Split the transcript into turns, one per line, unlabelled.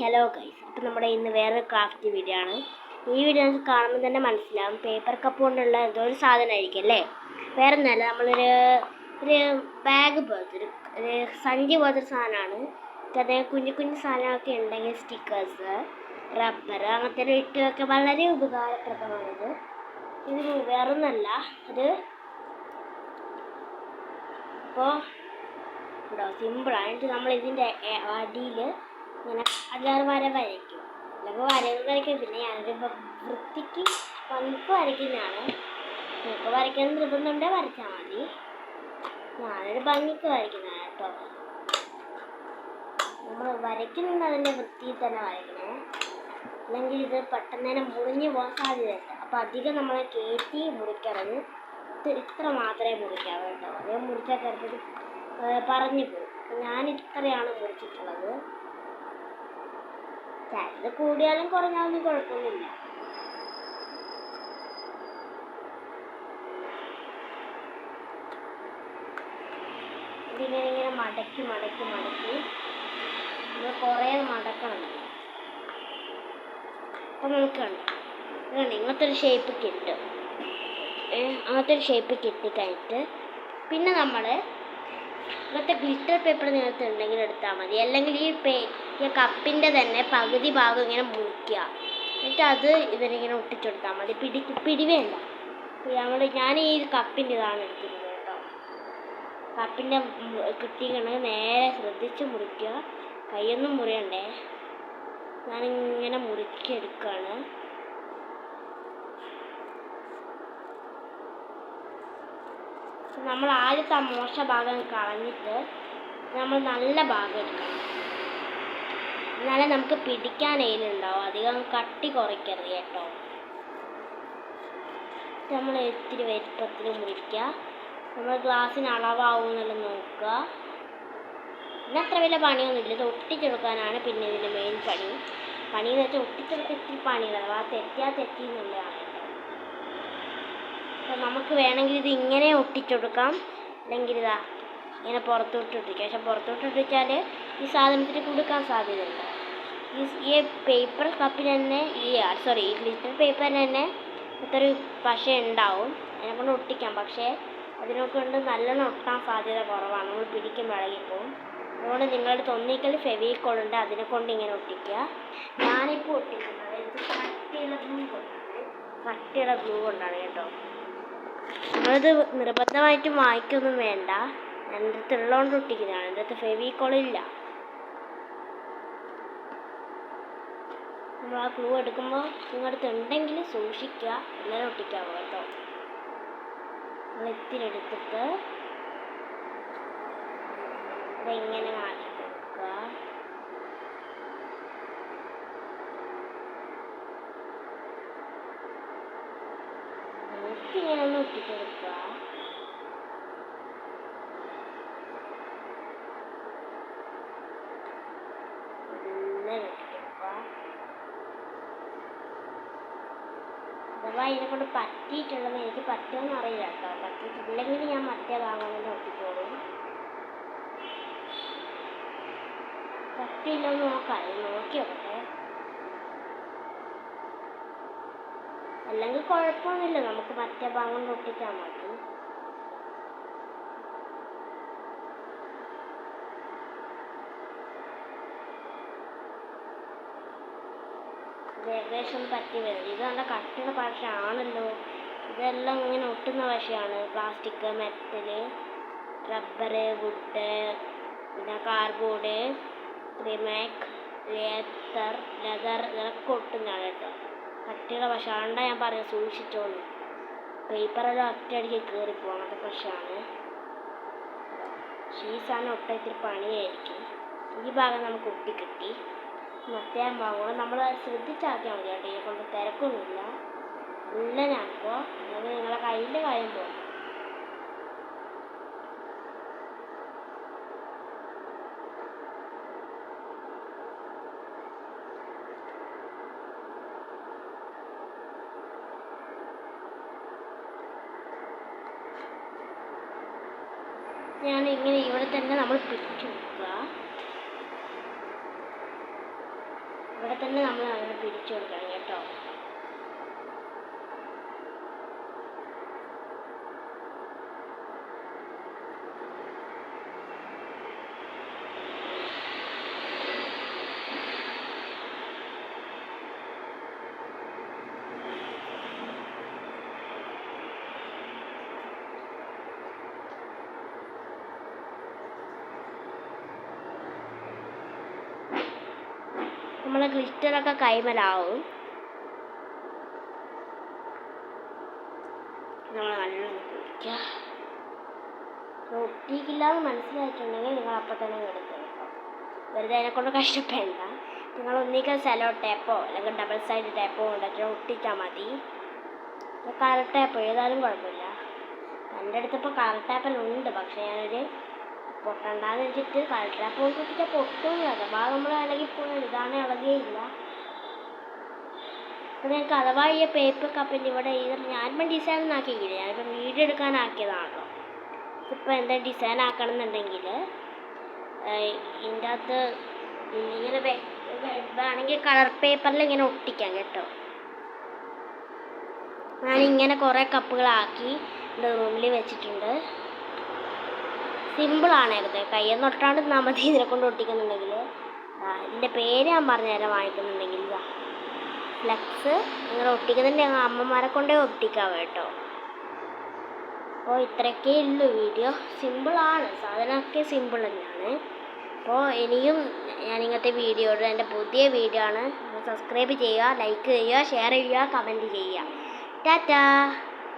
Hello guys, അപ്പോൾ നമ്മുടെ ഇന്ന് വേറൊരു ക്രാഫ്റ്റ് വീഡിയോ ആണ്. ഈ വീഡിയോ നമുക്ക് കാണുമ്പോൾ തന്നെ മനസ്സിലാവും പേപ്പർ കപ്പ് കൊണ്ടുള്ള എന്തോ ഒരു സാധനമായിരിക്കും അല്ലേ. വേറെ ഒന്നുമല്ല, നമ്മളൊരു ബാഗ് പോലത്തെ ഒരു സഞ്ചി പോലത്തെ സാധനമാണ്. അതേ കുഞ്ഞു കുഞ്ഞു സാധനമൊക്കെ ഉണ്ടെങ്കിൽ സ്റ്റിക്കേഴ്സ്, റബ്ബർ അങ്ങനത്തെ ഇട്ടൊക്കെ വളരെ ഉപകാരപ്രദമാണിത്. ഇത് വേറൊന്നല്ല, അത് ഇപ്പോൾ ഉണ്ടോ സിമ്പിളായിട്ട് നമ്മൾ ഇതിൻ്റെ അടിയിൽ ഇങ്ങനെ 5-6 വര വരയ്ക്കും. അല്ലെങ്കിൽ വരകൾ വരയ്ക്കും. പിന്നെ ഞാനൊരു വൃത്തിക്ക് ഭംഗിക്ക് വരയ്ക്കുന്നതാണ്. നിങ്ങൾക്ക് വരയ്ക്കാൻ നിർബന്ധമുണ്ടെങ്കിൽ വരച്ചാൽ മതി. ഞാനൊരു ഭംഗിക്ക് വരയ്ക്കുന്നതാണ് കേട്ടോ. നമ്മൾ വരയ്ക്കുന്നത് അതിൻ്റെ വൃത്തിയിൽ തന്നെ വരയ്ക്കണേ, അല്ലെങ്കിൽ ഇത് പെട്ടെന്ന് തന്നെ മുറിഞ്ഞു പോകാൻ സാധ്യതയുണ്ട്. അപ്പോൾ അധികം നമ്മളെ കയറ്റി മുറിക്കരുത്. ഇത്ര മാത്രമേ മുറിക്കാവൂ കേട്ടോ. അതേ മുറിച്ചാൽ ചിലപ്പോൾ പറഞ്ഞു പോകും. ഞാൻ ഇത്രയാണ് മുറിച്ചിട്ടുള്ളത്. ഇത് കൂടിയാലും കുറഞ്ഞാലും കുഴപ്പമൊന്നുമില്ല. ഇതിങ്ങനെ മടക്കി മടക്കി മടക്കി നമ്മൾ കുറേ മടക്കണം. അപ്പം നമുക്ക് കണ്ടോ ഇങ്ങനത്തെ ഒരു ഷേപ്പ് കിട്ടും. അങ്ങനത്തെ ഒരു ഷേപ്പ് കിട്ടിക്കഴിഞ്ഞിട്ട് പിന്നെ നമ്മൾ ഇങ്ങനത്തെ ഗ്ലിറ്റർ പേപ്പർ നിങ്ങൾക്ക് ഉണ്ടെങ്കിൽ എടുത്താൽ മതി. അല്ലെങ്കിൽ ഈ കപ്പിൻ്റെ തന്നെ പകുതി ഭാഗം ഇങ്ങനെ മുറിക്കുക. എന്നിട്ട് അത് ഇതിനിങ്ങനെ ഒട്ടിച്ചെടുത്താൽ മതി. പിടിവേണ്ട. ഞാൻ ഈ കപ്പിൻ്റെ ഇതാണ് എടുക്കുന്നത് കേട്ടോ. കപ്പിൻ്റെ കിട്ടിക്കണ നേരെ ശ്രദ്ധിച്ച് മുറിക്കുക. കൈയൊന്നും മുറിയണ്ടേ. ഞാനിങ്ങനെ മുറിച്ചെടുക്കുകയാണ്. നമ്മൾ ആദ്യത്തെ മോശ ഭാഗം കളഞ്ഞിട്ട് നമ്മൾ നല്ല ഭാഗം എടുക്കണം. എന്നാലേ നമുക്ക് പിടിക്കാൻ അതിലുണ്ടാവും. അധികം കട്ടി കുറയ്ക്കരുത് കേട്ടോ. നമ്മൾ ഇത്തിരി വലിപ്പത്തിൽ മുറിക്കുക. നമ്മൾ ഗ്ലാസ്സിന് അളവാകുമെന്നെല്ലാം നോക്കുക. പിന്നെ അത്ര വലിയ പണിയൊന്നുമില്ല. ഇത് ഒട്ടിച്ചെടുക്കാനാണ് പിന്നെ ഇതിൻ്റെ മെയിൻ പണിയെന്ന് വെച്ചാൽ ഒട്ടിച്ചെടുക്കാൻ ഇത്തിരി പണിയുള്ളത്. അഥവാ തെറ്റി എന്നുള്ളതാണ്. അപ്പം നമുക്ക് വേണമെങ്കിൽ ഇത് ഇങ്ങനെ ഒട്ടിച്ചെടുക്കാം, അല്ലെങ്കിൽ ഇതാ ഇങ്ങനെ പുറത്തോട്ട് ഒട്ടിക്കാം. പക്ഷെ പുറത്തോട്ട് ഒട്ടിച്ചാൽ ഈ സാധനത്തിന് കൊടുക്കാൻ സാധ്യതയുണ്ട്. ഈ പേപ്പർ കപ്പിന് തന്നെ ഈ ഗ്ലിറ്റർ പേപ്പറിന് തന്നെ ഇത്രയൊരു പശ ഉണ്ടാവും. അതിനെക്കൊണ്ട് ഒട്ടിക്കാം. പക്ഷേ അതിനെക്കൊണ്ട് നല്ലോണം ഒട്ടാൻ സാധ്യത കുറവാണ്. നമ്മൾ പിടിക്കുമ്പോൾ ഇളകിപ്പോവും. അതുകൊണ്ട് നിങ്ങളുടെ അടുത്ത് ഒന്നിക്കൽ ഫെവിക്കോളുണ്ട്, അതിനെക്കൊണ്ട് ഇങ്ങനെ ഒട്ടിക്കുക. ഞാനിപ്പോൾ ഒട്ടിക്കുന്നത് കട്ടിയുള്ള ഗ്ലൂ കൊണ്ടാണ് കേട്ടോ. നമ്മളിത് നിർബന്ധമായിട്ടും വായിക്കൊന്നും വേണ്ട. എൻ്റെ അടുത്ത് ഉള്ളതുകൊണ്ട് ഒട്ടിക്കുന്നതാണ്. എൻ്റെ അടുത്ത് ഫെവിക്കോളില്ല. നമ്മൾ ആ ഗ്ലൂ എടുക്കുമ്പോൾ നിങ്ങളുടെ അടുത്ത് ഉണ്ടെങ്കിൽ സൂക്ഷിക്കുക, എല്ലാവരും ഒട്ടിക്കാവോ കേട്ടോ. നമ്മൾ ഇത്തിരി എടുത്തിട്ട് ഇതെങ്ങനെ മാറ്റി കൊടുക്കുക. ഇങ്ങനെ ഒന്ന് ഒട്ടിച്ചെടുക്കുക. അഥവാ ഇതിനെക്കൊണ്ട് പറ്റിയിട്ടുള്ളത് എനിക്ക് പറ്റുമെന്ന് അറിയില്ല കേട്ടോ. പറ്റിയിട്ടില്ലെങ്കിൽ ഞാൻ മറ്റേ ഭാഗം കൊണ്ട് ഒട്ടിച്ചോളും. പറ്റിയില്ലെന്ന് നോക്കാം, നോക്കി നോക്കട്ടെ. അല്ലെങ്കിൽ കുഴപ്പമൊന്നുമില്ല, നമുക്ക് മറ്റേ ഭാഗം കൊണ്ട് ഒട്ടിച്ചാൽ മതി. ഇത് ഏകദേശം പറ്റി വരും. ഇത് നല്ല കട്ടിയുള്ള പശയാണല്ലോ. ഇതെല്ലാം ഇങ്ങനെ ഒട്ടുന്ന പശയാണ്. പ്ലാസ്റ്റിക്, മെറ്റൽ, റബ്ബർ, വുഡ്, പിന്നെ കാർഡ്ബോർഡ്, റിമാക്ക്, ലെതർ ഇതൊക്കെ ഒട്ടുന്നതാണ് കേട്ടോ. കട്ടിയുള്ള പശ ആണ്ടാ ഞാൻ പറയാം, സൂക്ഷിച്ചോളൂ. പേപ്പറെല്ലാം ഒറ്റയടിക്ക് കയറിപ്പോകും. അങ്ങനത്തെ പശയാണ്. ഈ സാധനം ഒട്ട ഇത്തിരി പണിയായിരിക്കും. ഈ ഭാഗം നമുക്ക് ഒട്ടി കിട്ടി. മറ്റേ ഭാഗം നമ്മൾ ശ്രദ്ധിച്ചാക്കിയാൽ മതി കേട്ടോ. ഇതിനെ കൊണ്ട് തിരക്കൊന്നുമില്ല. എല്ലാം ഞാനിപ്പോൾ നിങ്ങളെ കയ്യിൻ്റെ കാര്യം പോകും. ഞാൻ ഇങ്ങനെ ഇവിടെ തന്നെ നമ്മൾ പിടിച്ചു വെക്കുക. ഇവിടെ തന്നെ നമ്മൾ അങ്ങനെ പിരിച്ചു കൊടുക്കണം കേട്ടോ. നമ്മളെ ഗ്ലിറ്ററൊക്കെ കൈമലാവും. നമ്മൾ നല്ലോണം കുടിക്കുക. ഒട്ടിക്കില്ല എന്ന് മനസ്സിലായിട്ടുണ്ടെങ്കിൽ നിങ്ങൾ അപ്പം തന്നെ എടുക്കണം കേട്ടോ. വെറുതെ അതിനെക്കൊണ്ട് കഷ്ടപ്പെടണ്ട. നിങ്ങൾ ഒന്നിക്കൽ സെലോ ടേപ്പോ അല്ലെങ്കിൽ ഡബിൾ സൈഡ് ടേപ്പോ കൊണ്ടിട്ട് ഒട്ടിച്ചാൽ മതി. കളർ ടേപ്പോ ഏതായാലും കുഴപ്പമില്ല. എൻ്റെ അടുത്തിപ്പോൾ കളർ ടേപ്പെല്ലാം ഉണ്ട്. പക്ഷേ ഞാനൊരു പൊട്ടണ്ടാന്ന് വെച്ചിട്ട് കളർ ടേപ്പ് കൊണ്ട് ഒട്ടിച്ചാൽ പൊട്ടും. അഥവാ നമ്മൾ ഇളകി പോയാൽ ഇതാണ് ഇളകിയില്ല. അപ്പോൾ നിങ്ങൾക്ക് അഥവാ ഈ പേപ്പർ കപ്പിൻ്റെ ഇവിടെ ഞാനിപ്പം ഡിസൈൻ ആക്കിയില്ല. ഞാനിപ്പം വീഡിയോ എടുക്കാനാക്കിയതാണല്ലോ. ഇപ്പോൾ എന്താ ഡിസൈൻ ആക്കണം എന്നുണ്ടെങ്കിൽ ഇതിൻ്റെ അകത്ത് ഇങ്ങനെ വേണമെങ്കിൽ കളർ പേപ്പറിൽ ഇങ്ങനെ ഒട്ടിക്കാം കേട്ടോ. ഞാനിങ്ങനെ കുറേ കപ്പുകളാക്കി എൻ്റെ റൂമിൽ വെച്ചിട്ടുണ്ട്. സിമ്പിളാണ്. കയ്യൊന്നും ഒട്ടാണ്ട് നിന്നാൽ മതി. ഇതിനെ കൊണ്ട് ഒട്ടിക്കുന്നുണ്ടെങ്കിൽ ഇതിൻ്റെ പേര് ഞാൻ പറഞ്ഞുതരാം. വാങ്ങിക്കുന്നുണ്ടെങ്കിൽ ഫ്ലെക്സ് ഇങ്ങനെ ഒട്ടിക്കുന്നുണ്ടെങ്കിൽ അമ്മമാരെ കൊണ്ടേ ഒട്ടിക്കാം കേട്ടോ. അപ്പോൾ ഇത്രയൊക്കെ ഉള്ളൂ വീഡിയോ. സിമ്പിളാണ്, സാധനമൊക്കെ സിമ്പിൾ തന്നെയാണ്. അപ്പോൾ ഇനിയും ഞാൻ ഇങ്ങനത്തെ വീഡിയോ എൻ്റെ പുതിയ വീഡിയോ ആണ്. സബ്സ്ക്രൈബ് ചെയ്യുക, ലൈക്ക് ചെയ്യുക, ഷെയർ ചെയ്യുക, കമൻറ്റ് ചെയ്യുക. ടാറ്റാ.